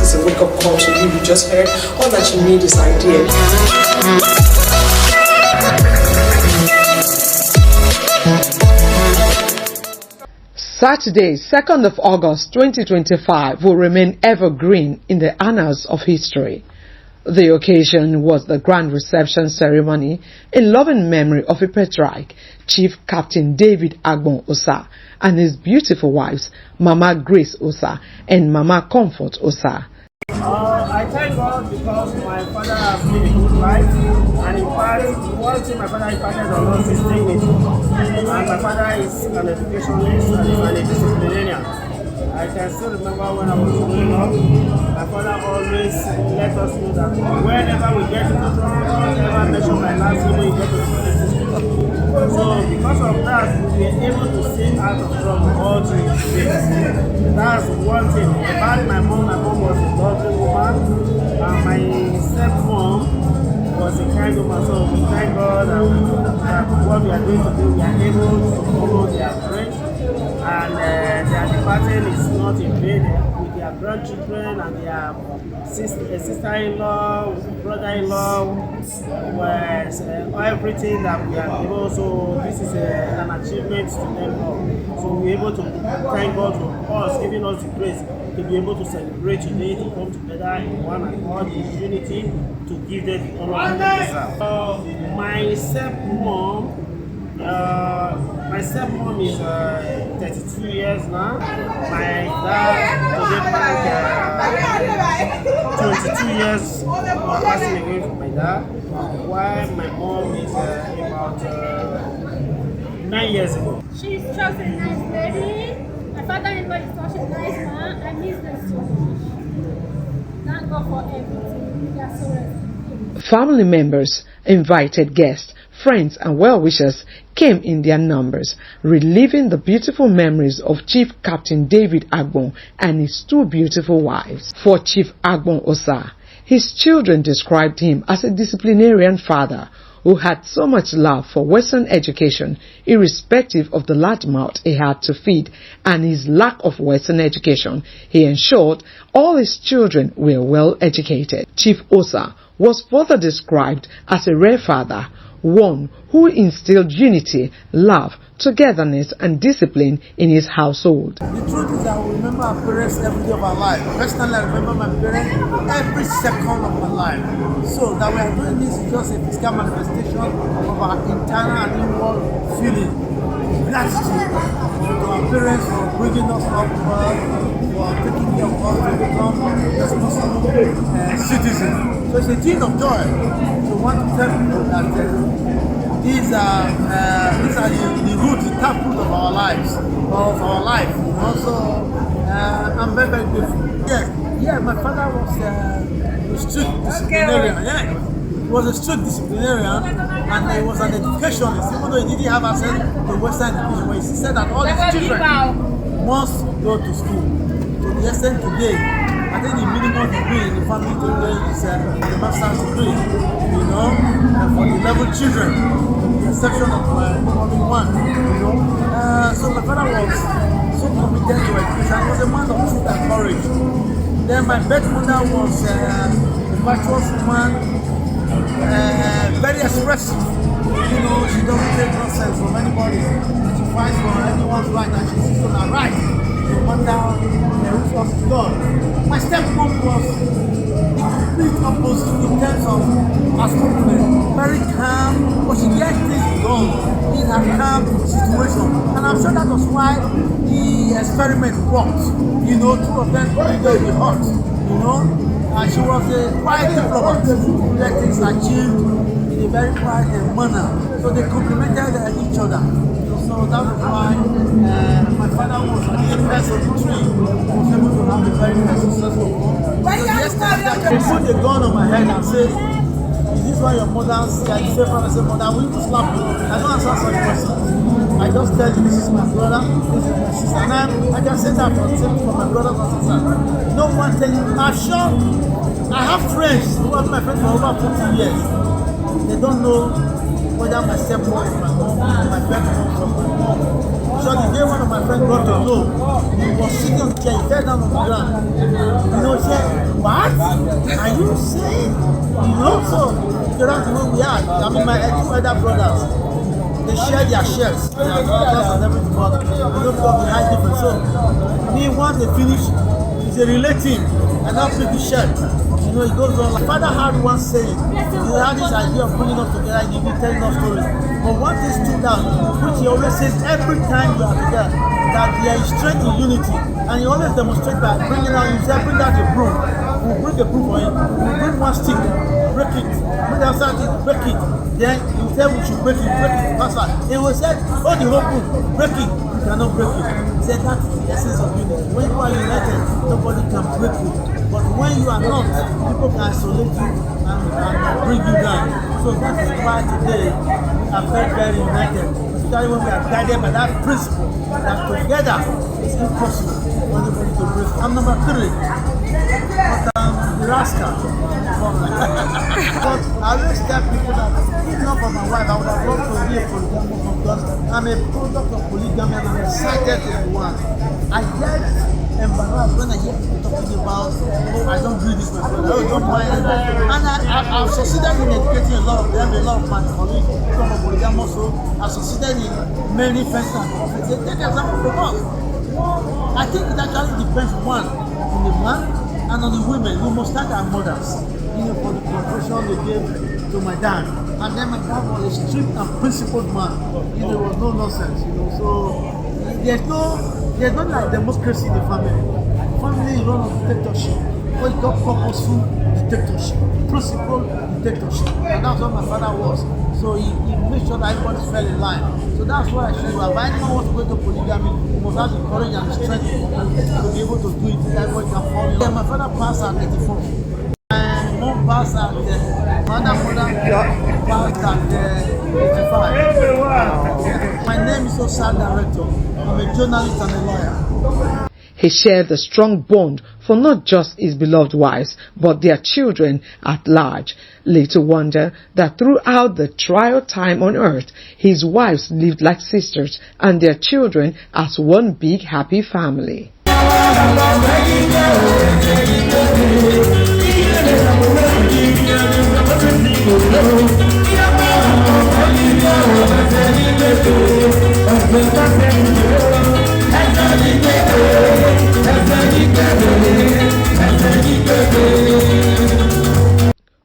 is a wake-up call to you. You just heard all that you need is ideas. Saturday, 2nd of August 2025 will remain evergreen in the annals of history. The occasion was the grand reception ceremony in loving memory of a Patriarch, Chief Captain David Agbon Osa, and his beautiful wives, Mama Grace Osa and Mama Comfort Osa. I thank God because my father has lived a good life, and in fact, one thing my father imparted on us is dignity. And my father is an educationist and a disciplinarian. I can still remember when I was growing up, my father always let us know that whenever we get into trouble, never mention my last name when you get to the police station. So because of that, we were able to stay out of trouble all through the days. That's one thing. About my mom was a lovely woman, and my stepmom was a kind woman. So we thank God that what we are going to do, we are able to follow their friends, and their departing is not in vain. With their grandchildren and their sister-in-law, brother-in-law, everything that we are able. So this is an achievement to them all. So we're able to thank God for us, giving us the grace to be able to celebrate today, to come together in one accord, in unity, to give them the honor they deserve. My stepmom is 32 years now. My dad today married 22 years passing away from my dad, while my mom is about 9 years ago. She's just a nice lady. My father-in-law is such a nice man. I miss them so much. Thank God for everything. They are so responsible. Family members, invited guests, friends and well-wishers came in their numbers, reliving the beautiful memories of Chief Captain David Agbon and his two beautiful wives. For Chief Agbon Osa, his children described him as a disciplinarian father who had so much love for Western education, irrespective of the large mouth he had to feed and his lack of Western education. He ensured all his children were well educated. Chief Osa was further described as a rare father, one who instilled unity, love, togetherness and discipline in his household. The truth is that we remember our parents every day of our life. Personally, I remember my parents every second of my life. So that we are doing this is just a physical manifestation of our internal and inward feeling. Gratitude to our parents for bringing us up, for taking care of us to become responsible citizens. So it's a thing of joy. So I want to tell people that these are the roots, the taproot of our lives, of our life. Also, I'm very, very grateful. Yeah, my father was a strict disciplinarian. Yeah, he was a strict disciplinarian, and he was an educationist, even though he didn't have access to Western education. But he said that all his children must go to school. To the extent today, I think the minimum degree in the family today is the master's degree. You know, and for the 11 children, with the exception of only one. You know, so my father was so committed to education. He was a man of truth and courage. Then my birth mother was a virtuous woman, very expressive. You know, she doesn't take nonsense from anybody. She fights for anyone's right and she sits on her right. No matter who was God. My stepmom was the complete opposite in terms of her temperament. Very calm, but she gets things done in her calm situation. And I'm sure that was why the experiment worked. You know, two of them will be hot. You know, and she was a quiet diplomat who let things achieved in a very quiet manner. So they complemented each other. So that was why my father was at the apex of the tree, was able to have a very successful home. So yesterday, they put a gun on my head and said, "Is this why your mother's like the same father said, Mother, will you slap me?" I don't answer such questions. I just tell you, this is my brother, this is my sister. And I can say that for the same for my brothers and sisters. No one telling me. I'm sure I have friends who have been my friends for over 40 years. They don't know whether my stepmom or my mom or my grandmom or my mom. So the day one of my friends got to know, he was sitting on the chair, he fell down on the ground. You know, he said, what? Are you saying? You know, so that's the way we are. I mean, my two elder brothers, they share their shares, their brothers and everything, but they don't talk the high difference. So, me, once they finish, it's a relay team, and now pick the shirt. You know, it goes on. My father had one saying, he had this idea of bringing us together, he be telling us stories. But one thing stood out, which he always says every time we are together, that there is strength in unity. And he always demonstrates by bringing out, he said, bring out the broom. We'll bring a broom for him. We'll bring one stick, break it. Bring out something, break it. Then he said we should break it, faster. He will say, oh, the whole broom, break it. You cannot break it. He said that is the essence of unity. When you are united, nobody can break you. But when you are not, people can isolate you and bring you down. So that is why today we are very, very united. Especially when we are guided by that principle that together it's impossible for anybody to break. I'm number 3. But the rascal. But I always tell people that if not for my wife, I would have loved to be a polygamous because I'm a product of polygamy and I'm excited to be one. I get embarrassed when I hear people talking about, oh, I don't do this, my brother, oh, don't mind it. And I've succeeded in educating a lot of them, a lot of my colleagues from a polygamous, so I've succeeded in many friends and conflicts. They take example from us. I think it actually depends, one, on the man and on the women. We must thank our mothers, you know, for the cooperation they gave to my dad. And then my dad was a strict and principled man. You know, there was no nonsense, you know, so there's not like democracy in the family. Family is run on dictatorship. What you call purposeful dictatorship, principled dictatorship. And that's what my father was. So he made sure that everybody fell in line. So that's what I should do. If anyone wants to go to polygamy, you must have the courage and the strength to be able to do it. Everybody can follow you. My father passed at 84. My mom passed at my mother passed at 85. My name is Osar Director. I'm a journalist and a lawyer. He shared a strong bond for not just his beloved wives, but their children at large. Little wonder that throughout the trial time on earth, his wives lived like sisters and their children as one big happy family.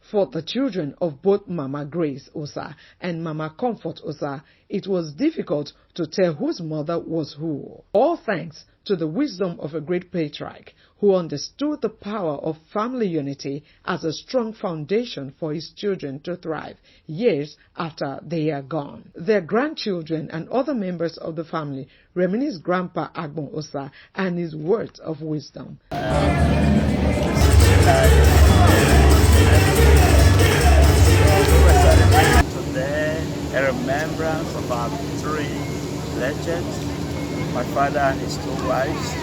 For the children of both Mama Grace Osa and Mama Comfort Osa, it was difficult to tell whose mother was who. All thanks to the wisdom of a great patriarch who understood the power of family unity as a strong foundation for his children to thrive years after they are gone. Their grandchildren and other members of the family reminisce Grandpa Agbon Osa and his words of wisdom. Today, a remembrance of our 3 legends, my father and his 2 wives.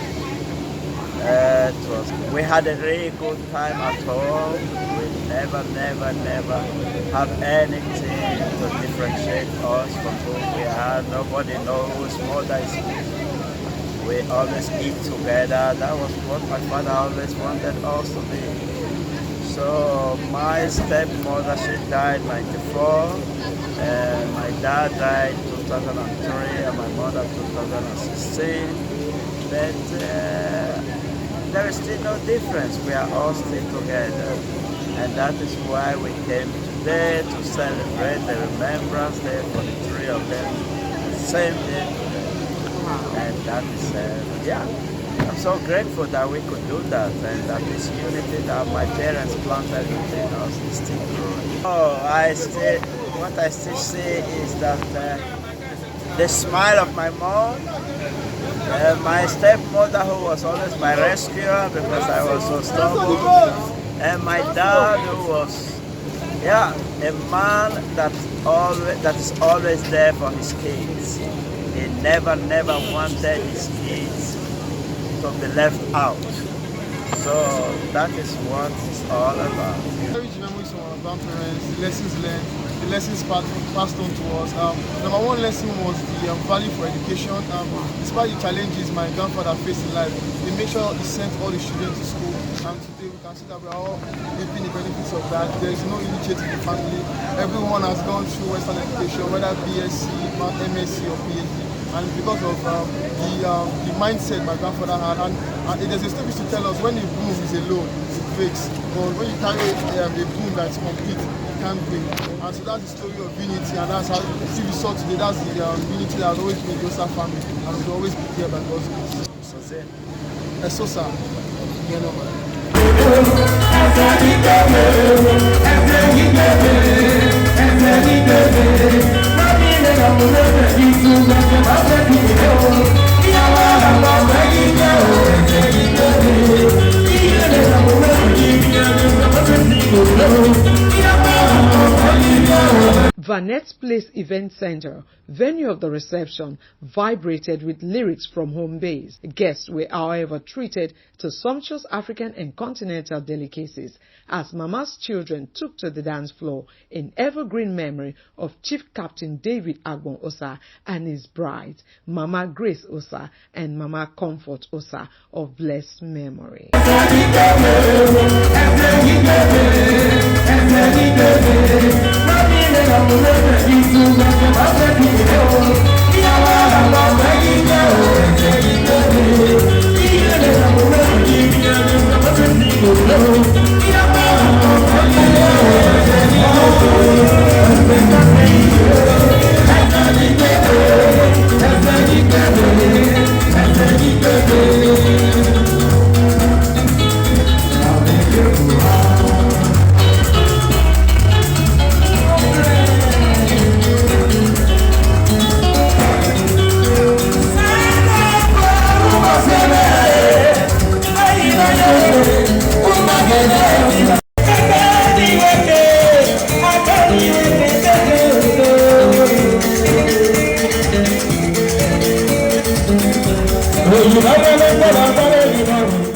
We had a really good time at home. We never have anything to differentiate us from who we are. Nobody knows whose mother is who. We always eat together. That was what my father always wanted us to be. So my stepmother, she died 94, and my dad died 2003, and my mother 2016. But there is still no difference. We are all still together, and that is why we came today to celebrate the Remembrance Day for the 3 of them, the same day today. And that is, I'm so grateful that we could do that, and that this unity that my parents planted within us is still growing. What I still see is that the smile of my mom, my stepmother who was always my rescuer because I was so stubborn, and my dad who was, a man that is always there for his kids. He never wanted his kids to be left out. So that is what it's all about. Cherish memories from our grandparents, the lessons learned, the lessons passed on to us. Number one lesson was the value for education. Despite the challenges my grandfather faced in life, he made sure he sent all the children to school. And today we can see that we are all reaping the benefits of that. There is no illiterate in the family. Everyone has gone through Western education, whether BSc, MSc or PhD. And because of the mindset my grandfather had, and there's a story to tell us, when a broom is alone, it breaks. But when you carry a broom that's complete, it can't break. And so that's the story of unity, and that's how we saw today. That's the unity that has always been in the Osa family, and will always be there by God's grace. So say, Sosa, you know, Vanette's Place Event Center, venue of the reception, vibrated with lyrics from home base. Guests were, however, treated to sumptuous African and continental delicacies as Mama's children took to the dance floor in evergreen memory of Chief Captain David Agbon Osa and his bride, Mama Grace Osa and Mama Comfort Osa of blessed memory. You